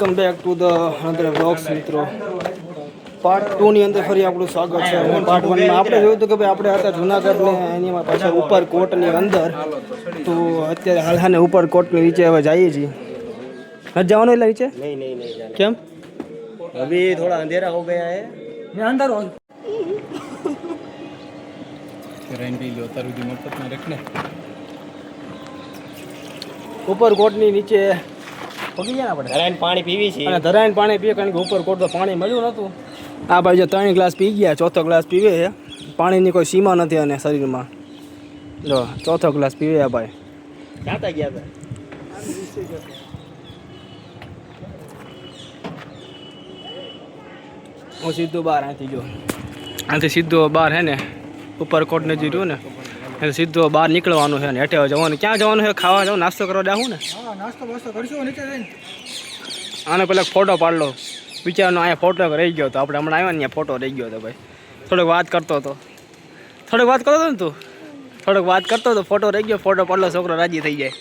Welcome back to the another vlogs મિત્રો. Part 2 ની અંદર ફરી આપણું સ્વાગત છે. પાર્ટ 1 માં આપણે જોયું હતું કે ભાઈ આપણે હતા જુનાગઢ ને એની પાછળ ઉપરકોટની અંદર. તો અત્યારે હાલહાને ઉપરકોટની નીચે હવે જઈએ છીએ. નથી જવાનું એટલે નીચે? નહીં. કેમ? અભી થોડા અંધેરા હો ગયા હે. મેં અંદર હો રેન્ડી લો તારુદી મફતમાં રખને. ઉપરકોટની નીચે પગી ગયા આપણે. ધરાઈને પાણી પીવી છે. અને ધરાઈને પાણી પીએ કારણ કે ઉપરકોટ તો પાણી મળ્યું નહોતું. આ ભાઈ જો 3 ગ્લાસ પી ગયા, ચોથો ગ્લાસ પીવે છે. પાણીની કોઈ સીમા નથી અને શરીરમાં. જો ચોથો ગ્લાસ પીવે આ ભાઈ. ક્યાં ગયા હતા? હું સીધો બહાર અહીંથી જો અહીંથી સીધો બહાર હે ને ઉપરકોટને જે રહ્યું ને એટલે સીધો બહાર નીકળવાનું છે ને હેઠે જવાનું. ક્યાં જવાનું છે? ખાવા જાવ, નાસ્તો કરવા જાવું ને? હા, નાસ્તો કરશું નીચે જઈને. આને પેલા ફોટો પાડ લો. વિચારનો અહીંયા ફોટો રહી ગયો હતો. આપણે હમણાં આવ્યા ને ત્યાં ફોટો રહી ગયો હતો ભાઈ. થોડોક વાત કરતો હતો ને તું? થોડોક વાત કરતો હતો, ફોટો રહી ગયો. ફોટો પાડ લો, છોકરો રાજી થઈ જાય.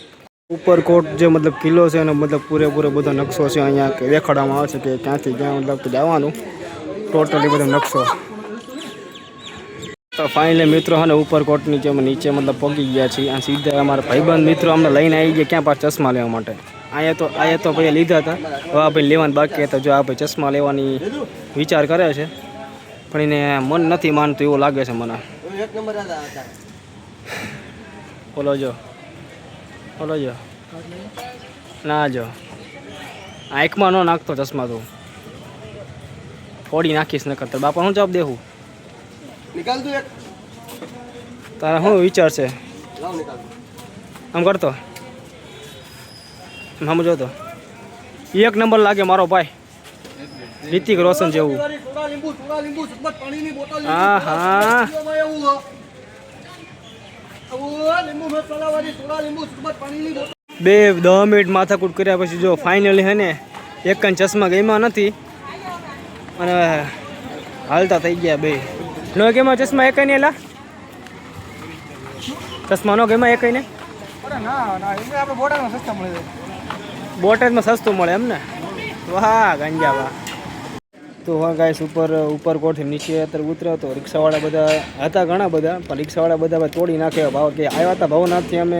ઉપરકોટ જે મતલબ કિલ્લો છે એનો મતલબ પૂરેપૂરો બધો નકશો છે અહીંયા દેખાડવામાં આવે છે કે ક્યાંથી ક્યાં મતલબ જવાનું ટોટલી બધો નકશો. તો ફાઇનલી મિત્રો હા ને ઉપરકોટની જેમ નીચે મતલબ પહોંચી ગયા છીએ. આ સીધા અમારા ભાઈબંધ મિત્રો અમને લઈને આવી ગયા ક્યાં પાછા ચશ્મા લેવા માટે. અહીંયા તો ભાઈ લીધા હતા. હવે આ ભાઈ લેવાનું બાકી હતા. જો આ ભાઈ ચશ્મા લેવાની વિચાર કરે છે પણ એને મન નથી માનતું એવું લાગે છે મને. બોલો જો ના જો આંખમાં ન નાખતો ચશ્મા તું ફોડી નાખીશ ન કરતો. બાપા હું જવાબ દેવું? તારા શું વિચાર છે? આમ કરતો સમજો તો 1 નંબર લાગે મારો ભાઈ, રિતિક રોશન જેવું. હા હા 10 મિનિટ માથાકૂટ કર્યા પછી જો ફાઇનલી હે ને એક ચશ્મા ગયમાં નથી અને હાલતા થઈ ગયા બે. નો ગેમાં ચશ્મા એક ને એલા ચશ્મા નો ગેમાં એક ને બોટાદમાં સસ્તું મળે એમ ને? વાહ ગાંજા વાહ. તો હા ગાઈસ ઉપરકોટથી નીચે અત્યારે ઉતર્યો તો રિક્ષાવાળા બધા હતા ઘણા બધા પણ રિક્ષાવાળા બધા તોડી નાખે ભાવ કે આવ્યા હતા ભવનાથથી અમે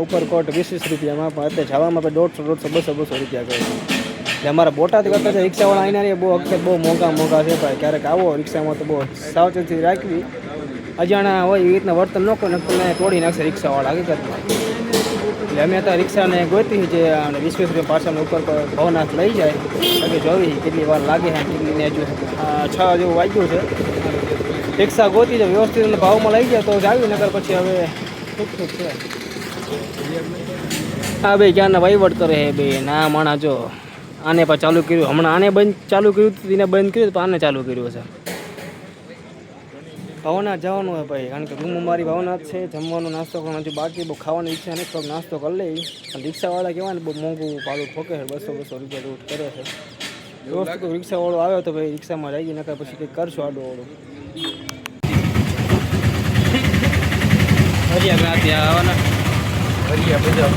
ઉપરકોટ 20 રૂપિયામાં પણ અત્યારે જવામાં 150 200 રૂપિયા કહે છે. એટલે અમારા બોટાદ કરતા છે રિક્ષાવાળા અહીંના બહુ અક્ષર બહુ મોંઘા છે ભાઈ. ક્યારેક આવો રિક્ષામાં તો બહુ સાવચેતી રાખવી. અજાણા હોય એવી રીતના વર્તન ન કરો તમને તોડી નાખશે રિક્ષાવાળા હકીકતમાં. એટલે અમે અત્યારે રિક્ષાને ગોતી છે 20 રૂપિયા પાછળનો ઉપર ભવનાથ લઈ જાય એટલે જોવી કેટલી વાર લાગે છે કેટલીને હજુ 6 જેવું વાગ્યું છે. રિક્ષા ગોતી છે વ્યવસ્થિત ભાવમાં લઈ જાય તો જ આવી નગર પછી હવે ઠીક છે. હા ભાઈ ક્યાંના વહીવટ કરે હે ભાઈ ના માણા. જો આને પણ ચાલુ કર્યું હમણાં, આને ચાલુ કર્યું હતું એને બંધ કર્યું તો આને ચાલુ કર્યું છે. ભવનાથ જવાનું હોય ભાઈ કારણ કે રૂમ અમારી ભવનાથ છે. જમવાનો નાસ્તો પણ હજુ બાકી બહુ ખાવાની ઈચ્છા નથી તો નાસ્તો કરી લઈ. પણ રિક્ષાવાળા કહેવાય ને બહુ મોંઘું ભાડું ઠોકે છે 200 રૂપિયા રૂટ કરે છે. વ્યવસ્થિત રિક્ષાવાળો આવ્યો તો ભાઈ રિક્ષામાં રહી નકર પછી કંઈક કરશું આડું ઓળું. હરિયા ત્યાં આવવાના હરિયા બધા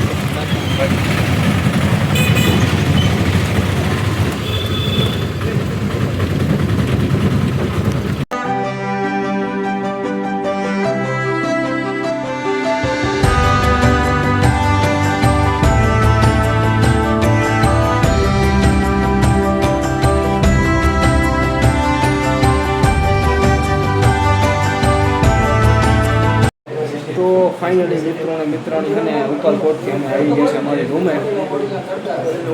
ફાઇનલી મિત્રોની અને ઉપરકોટથી અમે આવી ગયા છે અમારી રૂમે.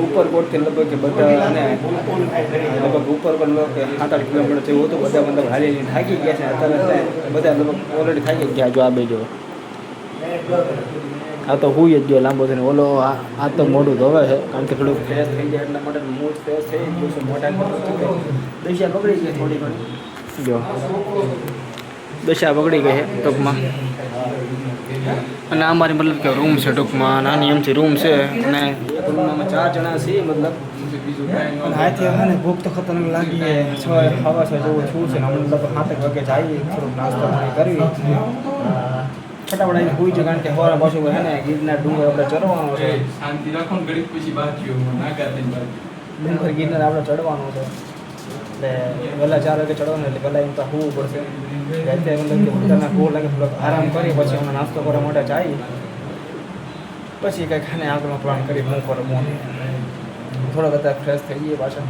ઉપરકોટથી લગભગ બધા અને લગભગ ઉપરકોટ 7-8 કિલોમીટર જેવું હતું. બધા મતલબ હાલી થાકી ગયા છે અત્યારે બધા લગભગ ઓલરેડી થાકી ગયા. જો આ બે જો આ તો હુઈ જ ગયો લાંબો થઈને. ઓલો આ તો મોઢું ધોવે છે કારણ કે થોડુંક ફ્રેશ થઈ જાય એટલા માટે મૂડ ફ્રેશ થઈ ગયું છે. મોટા દશા બગડી ગઈ થોડી ઘણી. જો દશા બગડી ગઈ છે ટૂંકમાં. અને અમારી મતલબ કે રૂમ છે ટૂંકમાં નાની એમથી રૂમ છે અને રૂમમાં અમે 4 જણા છીએ મતલબ. હાથે મને ભૂખ તો ખતરનાક લાગી છે. 6 જેવું છું છે ને મતલબ 7 વાગે જઈએ થોડુંક નાસ્તો પાણી કરવી ફટાફટ આવીને હોઈ છે કારણ કે સવારે પાછું હે ને ગીરના ડુંગર આપણે ચરવાનો છે. શાંતિ રાખો ને ઘડીક પછી બાજ્યો નાગા થઈને ડુંગર ગિરનાર આપણે ચડવાનું છે એટલે વહેલા 4 વાગે ચડવાનું એટલે પહેલાં એમ તો હોવું પડશે. અત્યારે મતલબ કે બધાના બહુ લાગે થોડોક આરામ કરી પછી અમે નાસ્તો કરવા માટે જઈએ પછી કંઈક ખાને આગળનો પ્લાન કરી હું કરો હું થોડોક અત્યારે ફ્રેશ થઈ જઈએ પાછા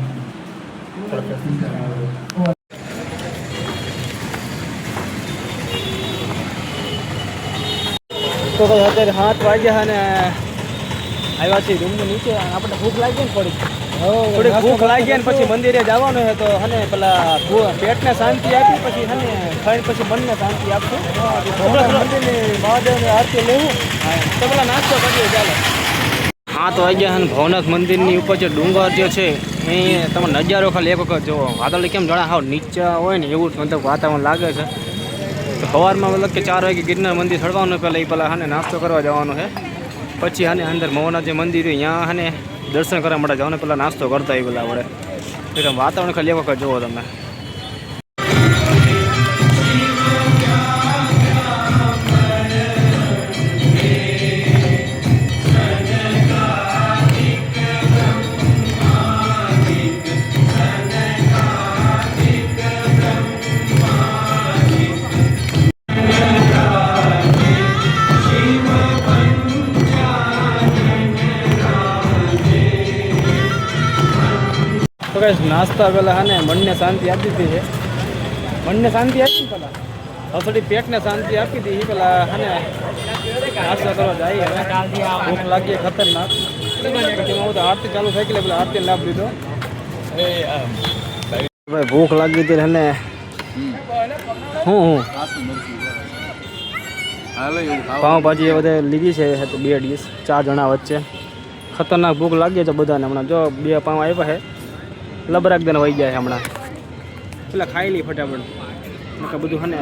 થોડોક ફ્રેશ થઈ જાય. તો ભાઈ અત્યારે 7 વાગ્યા અને આવ્યા છીએ રૂમની નીચે. આપણે ભૂખ લાગી ને થોડીક ભૂખ લાગી ને પછી મંદિરે જવાનું છે તો હને પેલા પેટને શાંતિ આપી પછી હને ખાઈને પછી મનને શાંતિ આપશું. મંદિરની મહાદેવની આરતી લેવું તો પેલા નાસ્તો કરીએ ચાલો. 7 વાગ્યા અને ભવનાથ મંદિરની ઉપર જે ડુંગર જે છે એ તમે નજારો ખાલી એક વખત જુઓ. વાદળ કેમ જણા હાવ નીચા હોય ને એવું મતલબ વાતાવરણ લાગે છે. તો સવારમાં મતલબ કે 4 વાગે ગિરનાર મંદિર ચડવાનું પહેલાં એ પહેલાં હાને નાસ્તો કરવા જવાનું છે પછી હાને અંદર ભવનાથ જે મંદિર હોય ત્યાં હાને દર્શન કરવા માટે જવાનું પહેલાં નાસ્તો કરતા હોય પેલા આપણે. એટલે વાતાવરણ ખાલી એક વખત જુઓ તમે. તો કઈ નાસ્તા પહેલાં હાને મનને શાંતિ આપી દીધી છે. મનને શાંતિ આપી પહેલાં થોડી પેટને શાંતિ આપી દીધી પહેલાં હાને નાસ્તો કરવા જઈએ. ભૂખ લાગી ખતરનાક પછી હું તો આરતી ચાલુ થઈ ગઈ પેલા આરતી લાભ લીધો. ભાઈ ભૂખ લાગી હતી અને હું પાઉંભાજી એ બધે લીધી છે 2 ડીશ 4 જણા વચ્ચે. ખતરનાક ભૂખ લાગી છે બધાને. હમણાં જો 2 પાઉં આવ્યા છે લબરાક દેને વહી જાય હમણાં પેલા ખાઈ લઈ ફટાફટ બધું હને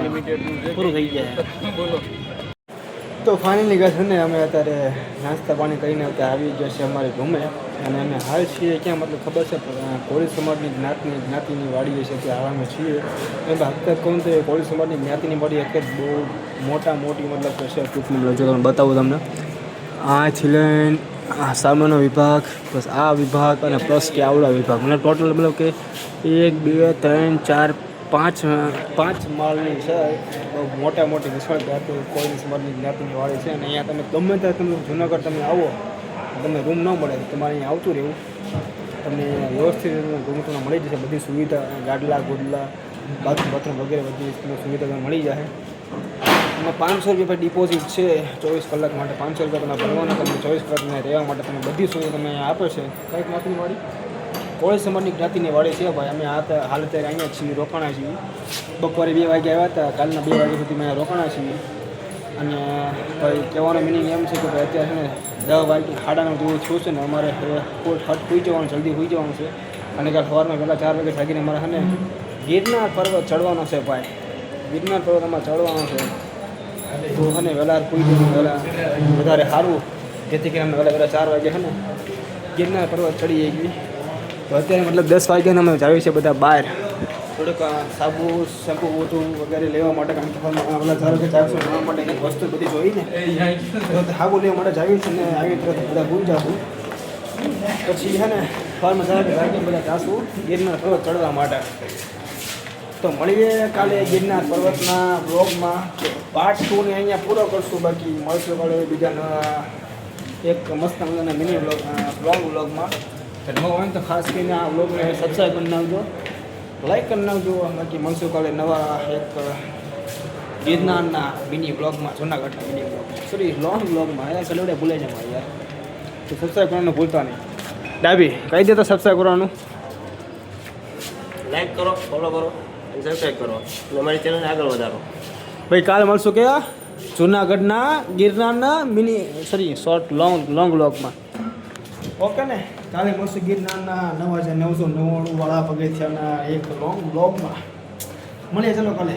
પૂરું થઈ જાય. તો ફાઇનલી ગયા છે ને અમે અત્યારે નાસ્તા પાણી કરીને અત્યારે આવી ગયા છે અમારી રૂમે અને અમે હાલ છીએ ક્યાં મતલબ ખબર છે કોળી સમાજની જ્ઞાતિની વાડી છે ત્યાં અમે છીએ. એમ હકીકત કહું તો કોળી સમાજની જ્ઞાતિની વાડી હકીકત બહુ મોટી મતલબ છે ટૂંકમાં જો તમને બતાવું તમને. આ લઈને આ સામાનો વિભાગ પ્લસ આ વિભાગ અને પ્લસ કે આવડા વિભાગ મને ટોટલ મતલબ કે 1 2 3 4 5 માળની છે. બહુ મોટી વિશાળ જાતિ કોઈ સમાજની જ્ઞાતિની વાડી છે અને અહીંયા તમે ગમે ત્યાં તમે જુનાગઢ તમે આવો તમને રૂમ ન મળે તમારે અહીંયા આવતું રહેવું. તમને વ્યવસ્થિત રૂમ તમને મળી જશે. બધી સુવિધા ગાડલા ગોડલા બાથરૂમ વગેરે બધી સુવિધા તમને મળી જાય. અને 500 રૂપિયા ડિપોઝિટ છે 24 કલાક માટે. 500 રૂપિયા તમે ભરવાના તમને 24 કલાક રહેવા માટે તમે બધી સુવિધા તમે આપે છે. કઈ જ્ઞાતિની વાડી? કોળી સમાજની જ્ઞાતિની વાડી છે ભાઈ. અમે હાલ અત્યારે અહીંયા છીએ રોકાણા છીએ. બપોરે 2 વાગે આવ્યા હતા. કાલના 2 વાગ્યા સુધી અમે રોકાણા છીએ. અને ભાઈ કહેવાનો મિનિંગ એમ છે કે ભાઈ અત્યારે છે ને 10 વાગે 9:30 જેવું થયું છે ને અમારે હોઈ જવાનું જલ્દી હોઈ જવાનું છે. અને કાલ સવારમાં પહેલાં 4 વાગે જાગીને અમારે છે ને ગિરનાર પર્વત ચડવાનો છે ભાઈ. ગિરનાર પર્વત અમારે ચડવાનો છે તો અને વહેલા પૂઈ જવું વહેલા વધારે સારું જેથી કરીને અમે વહેલા 4 વાગે છે ને ગિરનાર પર્વત ચડી ગઈ. તો અત્યારે મતલબ 10 વાગ્યાને અમે જાવી છે બધા બહાર થોડુંક સાબુ શેમ્પુ બધું વગેરે લેવા માટે. કારણ કે પેલા 4 વાગે 400 લેવા માટે કંઈક વસ્તુ બધી જોઈને તો સાબુ લેવા માટે જાવી છે ને આવી રીતે બધા ભૂલ જાશું. પછી છે ને ફાર્મ જાગીને બધા જાશું ગિરનાર પર્વત ચડવા માટે. તો મળીએ કાલે ગિરનાર પર્વતના બ્લોગમાં. પાર્ટ 2 ને અહીંયા પૂરો કરશું. બાકી મળશું કાલે બીજા એક મસ્ત મજાના મિની બ્લોગમાં. ન હોય તો ખાસ કરીને આ બ્લોગને સબસ્ક્રાઈબ કરી નાખજો, લાઈક કરી નાખજો. બાકી મળશું કાલે નવા એક ગિરનારના મિની બ્લોગમાં, જૂનાગઢના મિની બ્લોગ સોરી લોંગ બ્લોગમાં. યાર કલોડે ભૂલાઈ જાય યાર. તો સબસ્ક્રાઈબ કરવાનું ભૂલતા નહીં. ડાબી કહી દે તો સબસ્ક્રાઈબ કરવાનું, લાઈક કરો, ફોલો કરો અને સબસ્ક્રાઈબ કરો અને અમારી ચેનલને આગળ વધારો. ભાઈ કાલે મળશું કે જૂનાગઢના ગિરનારના મિની શોર્ટ લોંગ બ્લોગમાં. ઓકે ને? કાલે મળશું ગિરનારના 9,999 વાળા પગથિયાના એક લોંગ બ્લોગમાં. મળીએ ચલો કાલે.